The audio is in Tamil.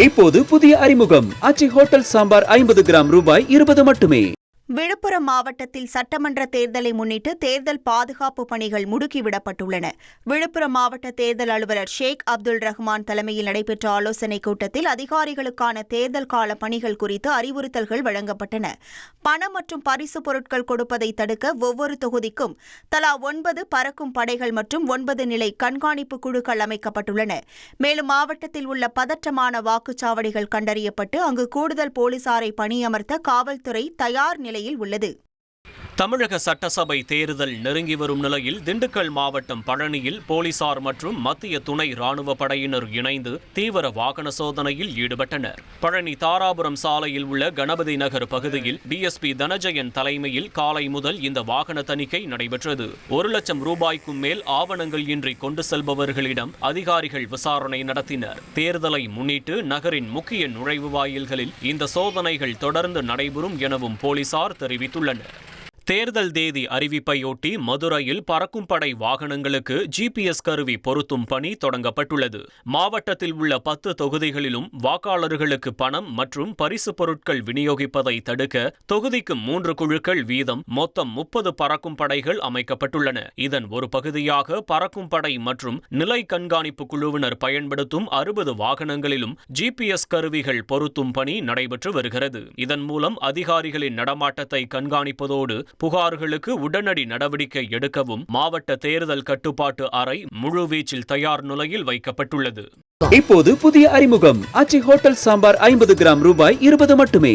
இப்போது புதிய அறிமுகம் ஆச்சி ஹோட்டல் சாம்பார் 50 கிராம் ரூபாய் 20 மட்டுமே. விழுப்புரம் மாவட்டத்தில் சட்டமன்ற தேர்தலை முன்னிட்டு தேர்தல் பாதுகாப்பு பணிகள் முடுக்கிவிடப்பட்டுள்ளன. விழுப்புரம் மாவட்ட தேர்தல் அலுவலர் ஷேக் அப்துல் ரஹ்மான் தலைமையில் நடைபெற்ற ஆலோசனைக் கூட்டத்தில் அதிகாரிகளுக்கான தேர்தல் கால பணிகள் குறித்து அறிவுறுத்தல்கள் வழங்கப்பட்டன. பணம் மற்றும் பரிசுப் பொருட்கள் கொடுப்பதை தடுக்க ஒவ்வொரு தொகுதிக்கும் தலா 9 பறக்கும் படைகள் மற்றும் 9 நிலை கண்காணிப்பு குழுக்கள் அமைக்கப்பட்டுள்ளன. மேலும் மாவட்டத்தில் உள்ள பதற்றமான வாக்குச்சாவடிகள் கண்டறியப்பட்டு அங்கு கூடுதல் போலீசாரை பணியமர்த்த காவல்துறை தயார் நிலையில் உள்ளது. தமிழக சட்டசபை தேர்தல் நெருங்கி வரும் நிலையில் திண்டுக்கல் மாவட்டம் பழனியில் போலீசார் மற்றும் மத்திய துணை ராணுவ படையினர் இணைந்து தீவிர வாகன சோதனையில் ஈடுபட்டனர். பழனி தாராபுரம் சாலையில் உள்ள கணபதி நகர் பகுதியில் டிஎஸ்பி தனஜயன் தலைமையில் காலை முதல் இந்த வாகன தணிக்கை நடைபெற்றது. 1 லட்சம் ரூபாய்க்கும் மேல் ஆவணங்கள் இன்றி கொண்டு செல்பவர்களிடம் அதிகாரிகள் விசாரணை நடத்தினர். தேர்தலை முன்னிட்டு நகரின் முக்கிய நுழைவு வாயில்களில் இந்த சோதனைகள் தொடர்ந்து நடைபெறும் எனவும் போலீசார் தெரிவித்துள்ளனர். தேர்தல் தேதி அறிவிப்பையொட்டி மதுரையில் பறக்கும் படை வாகனங்களுக்கு ஜிபிஎஸ் கருவி பொருத்தும் பணி தொடங்கப்பட்டுள்ளது. மாவட்டத்தில் உள்ள 10 தொகுதிகளிலும் வாக்காளர்களுக்கு பணம் மற்றும் பரிசு பொருட்கள் விநியோகிப்பதை தடுக்க தொகுதிக்கு 3 குழுக்கள் வீதம் மொத்தம் 30 பறக்கும் படைகள் அமைக்கப்பட்டுள்ளன. இதன் ஒரு பகுதியாக பறக்கும் படை மற்றும் நிலை கண்காணிப்பு குழுவினர் பயன்படுத்தும் 60 வாகனங்களிலும் ஜிபிஎஸ் கருவிகள் பொருத்தும் பணி நடைபெற்று வருகிறது. இதன் மூலம் அதிகாரிகளின் நடமாட்டத்தை கண்காணிப்பதோடு புகார்களுக்கு உடனடி நடவடிக்கை எடுக்கவும் மாவட்ட தேர்தல் கட்டுப்பாட்டு அறை முழுவீச்சில் தயார் நிலையில் வைக்கப்பட்டுள்ளது. இப்போது புதிய அறிமுகம் ஆச்சி ஹோட்டல் சாம்பார் 50 கிராம் ரூபாய் 20 மட்டுமே.